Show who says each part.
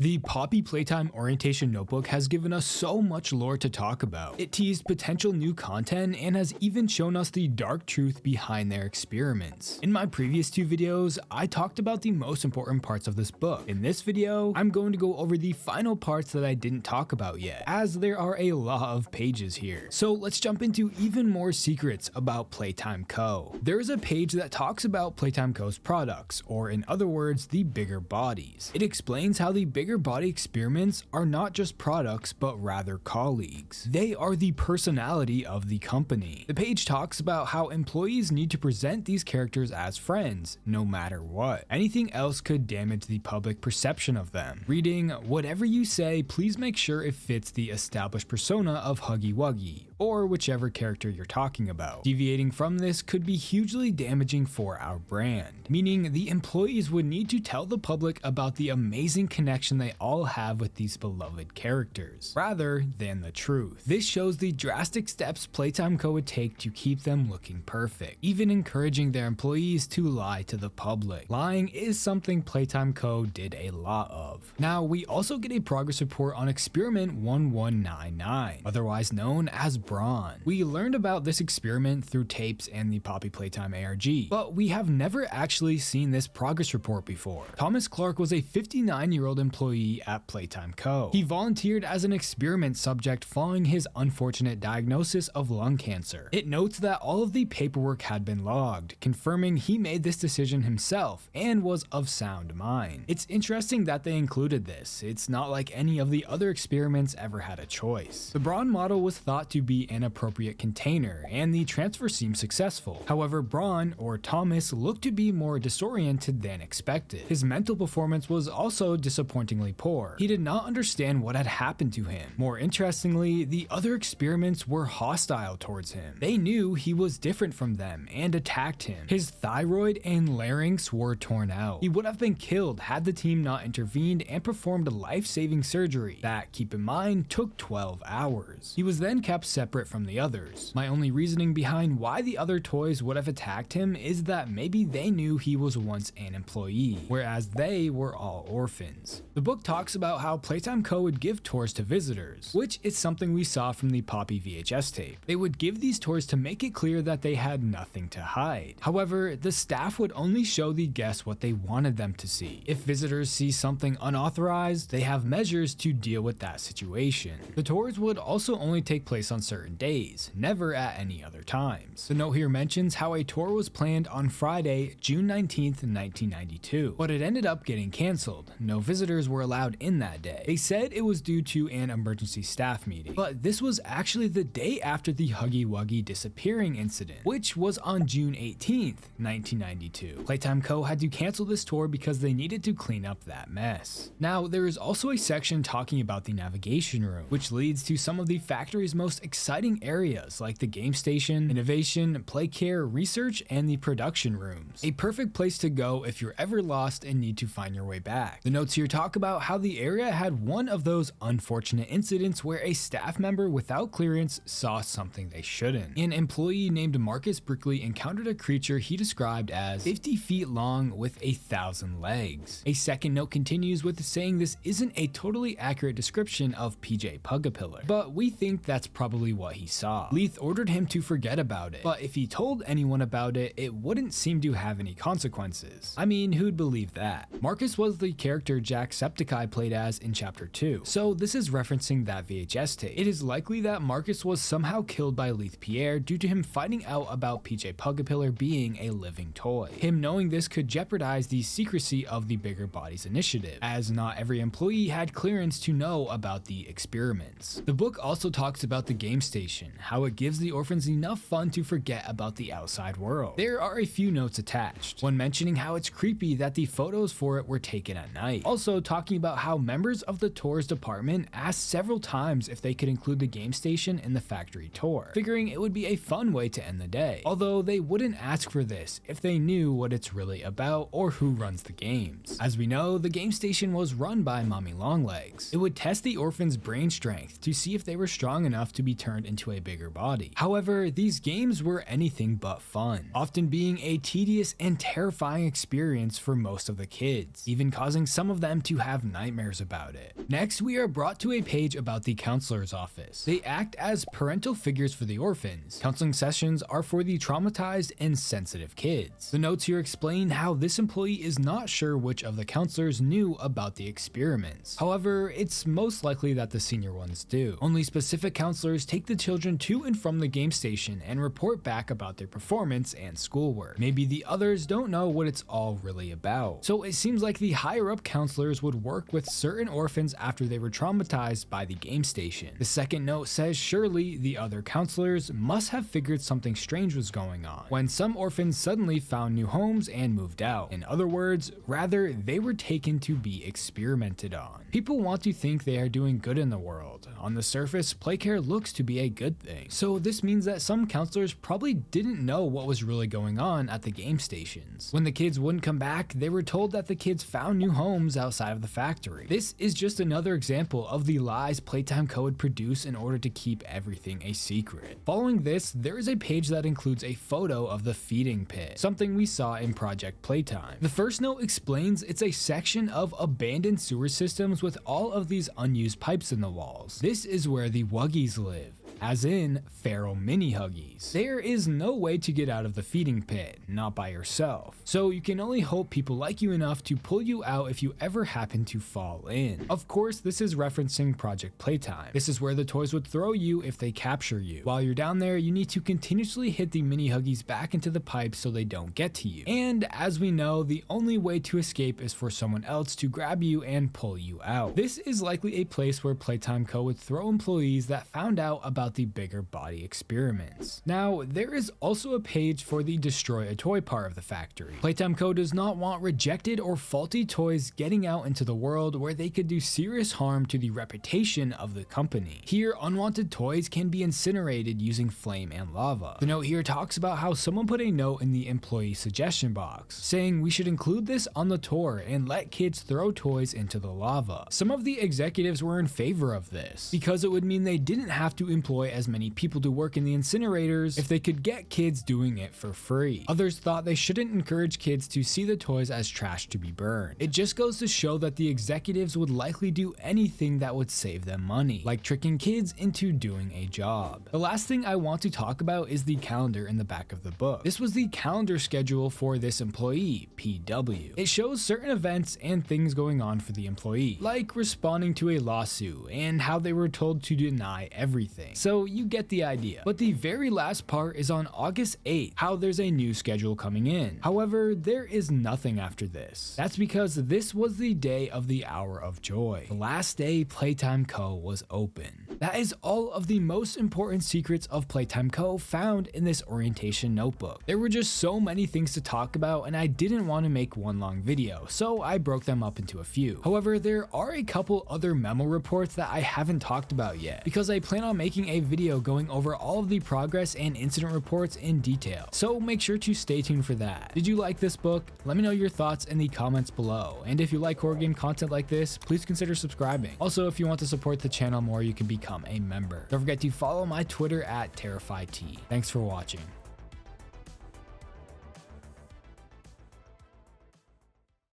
Speaker 1: The Poppy Playtime Orientation Notebook has given us so much lore to talk about. It teased potential new content and has even shown us the dark truth behind their experiments. In my previous two videos, I talked about the most important parts of this book. In this video, I'm going to go over the final parts that I didn't talk about yet, as there are a lot of pages here. So let's jump into even more secrets about Playtime Co. There is a page that talks about Playtime Co.'s products, or in other words, the bigger bodies. It explains how the bigger body experiments are not just products, but rather colleagues. They are the personality of the company. The page talks about how employees need to present these characters as friends, no matter what. Anything else could damage the public perception of them. Reading, "Whatever you say, please make sure it fits the established persona of Huggy Wuggy," or whichever character you're talking about. Deviating from this could be hugely damaging for our brand, meaning the employees would need to tell the public about the amazing connection they all have with these beloved characters, rather than the truth. This shows the drastic steps Playtime Co. would take to keep them looking perfect, even encouraging their employees to lie to the public. Lying is something Playtime Co. did a lot of. Now, we also get a progress report on Experiment 1199, otherwise known as Braun. We learned about this experiment through tapes and the Poppy Playtime ARG, but we have never actually seen this progress report before. Thomas Clark was a 59-year-old employee at Playtime Co. He volunteered as an experiment subject following his unfortunate diagnosis of lung cancer. It notes that all of the paperwork had been logged, confirming he made this decision himself and was of sound mind. It's interesting that they included this. It's not like any of the other experiments ever had a choice. The Braun model was thought to be an appropriate container, and the transfer seemed successful. However, Braun, or Thomas, looked to be more disoriented than expected. His mental performance was also disappointingly poor. He did not understand what had happened to him. More interestingly, the other experiments were hostile towards him. They knew he was different from them and attacked him. His thyroid and larynx were torn out. He would have been killed had the team not intervened and performed life-saving surgery that, keep in mind, took 12 hours. He was then kept separate from the others. My only reasoning behind why the other toys would have attacked him is that maybe they knew he was once an employee, whereas they were all orphans. The book talks about how Playtime Co. would give tours to visitors, which is something we saw from the Poppy VHS tape. They would give these tours to make it clear that they had nothing to hide. However, the staff would only show the guests what they wanted them to see. If visitors see something unauthorized, they have measures to deal with that situation. The tours would also only take place on certain days, never at any other times. The note here mentions how a tour was planned on Friday, June 19th, 1992, but it ended up getting cancelled. No visitors were allowed in that day. They said it was due to an emergency staff meeting, but this was actually the day after the Huggy Wuggy disappearing incident, which was on June 18th, 1992. Playtime Co. had to cancel this tour because they needed to clean up that mess. Now, there is also a section talking about the navigation room, which leads to some of the factory's most exciting areas like the game station, innovation, play care, research, and the production rooms. A perfect place to go if you're ever lost and need to find your way back. The notes here talk about how the area had one of those unfortunate incidents where a staff member without clearance saw something they shouldn't. An employee named Marcus Brickley encountered a creature he described as 50 feet long with 1,000 legs. A second note continues with saying this isn't a totally accurate description of PJ Pugapillar, but we think that's probably what he saw. Leith ordered him to forget about it, but if he told anyone about it, it wouldn't seem to have any consequences. I mean, who'd believe that? Marcus was the character Jacksepticeye played as in chapter 2, so this is referencing that VHS tape. It is likely that Marcus was somehow killed by Leith Pierre due to him finding out about PJ Pugapillar being a living toy. Him knowing this could jeopardize the secrecy of the Bigger Bodies initiative, as not every employee had clearance to know about the experiments. The book also talks about the game station, how it gives the orphans enough fun to forget about the outside world. There are a few notes attached, one mentioning how it's creepy that the photos for it were taken at night. Also talking about how members of the tours department asked several times if they could include the game station in the factory tour, figuring it would be a fun way to end the day, although they wouldn't ask for this if they knew what it's really about or who runs the games. As we know, the game station was run by Mommy Longlegs. It would test the orphans' brain strength to see if they were strong enough to be turned into a bigger body. However, these games were anything but fun, often being a tedious and terrifying experience for most of the kids, even causing some of them to have have nightmares about it. Next, we are brought to a page about the counselor's office. They act as parental figures for the orphans. Counseling sessions are for the traumatized and sensitive kids. The notes here explain how this employee is not sure which of the counselors knew about the experiments. However, it's most likely that the senior ones do. Only specific counselors take the children to and from the game station and report back about their performance and schoolwork. Maybe the others don't know what it's all really about. So it seems like the higher up counselors would work with certain orphans after they were traumatized by the game station. The second note says surely the other counselors must have figured something strange was going on when some orphans suddenly found new homes and moved out. In other words, rather they were taken to be experimented on. People want to think they are doing good in the world. On the surface, playcare looks to be a good thing. So this means that some counselors probably didn't know what was really going on at the game stations. When the kids wouldn't come back, they were told that the kids found new homes outside of the factory. This is just another example of the lies Playtime Co. would produce in order to keep everything a secret. Following this, there is a page that includes a photo of the feeding pit, something we saw in Project Playtime. The first note explains it's a section of abandoned sewer systems with all of these unused pipes in the walls. This is where the Wuggies live, as in feral mini huggies. There is no way to get out of the feeding pit, not by yourself. So you can only hope people like you enough to pull you out if you ever happen to fall in. Of course, this is referencing Project Playtime. This is where the toys would throw you if they capture you. While you're down there, you need to continuously hit the mini huggies back into the pipe so they don't get to you. And as we know, the only way to escape is for someone else to grab you and pull you out. This is likely a place where Playtime Co. would throw employees that found out about the bigger body experiments. Now, there is also a page for the destroy a toy part of the factory. Playtime Co. does not want rejected or faulty toys getting out into the world where they could do serious harm to the reputation of the company. Here, unwanted toys can be incinerated using flame and lava. The note here talks about how someone put a note in the employee suggestion box saying we should include this on the tour and let kids throw toys into the lava. Some of the executives were in favor of this because it would mean they didn't have to employ as many people to work in the incinerators if they could get kids doing it for free. Others thought they shouldn't encourage kids to see the toys as trash to be burned. It just goes to show that the executives would likely do anything that would save them money, like tricking kids into doing a job. The last thing I want to talk about is the calendar in the back of the book. This was the calendar schedule for this employee, PW. It shows certain events and things going on for the employee, like responding to a lawsuit and how they were told to deny everything. So you get the idea. But the very last part is on August 8th, how there's a new schedule coming in. However, there is nothing after this. That's because this was the day of the hour of joy. The last day Playtime Co. was open. That is all of the most important secrets of Playtime Co. found in this orientation notebook. There were just so many things to talk about and I didn't want to make one long video, so I broke them up into a few. However, there are a couple other memo reports that I haven't talked about yet, because I plan on making a video going over all of the progress and incident reports in detail, so make sure to stay tuned for that. Did you like this book? Let me know your thoughts in the comments below, and if you like horror game content like this, please consider subscribing. Also, if you want to support the channel more, you can become a member. Don't forget to follow my Twitter at TerrifyT. Thanks for watching.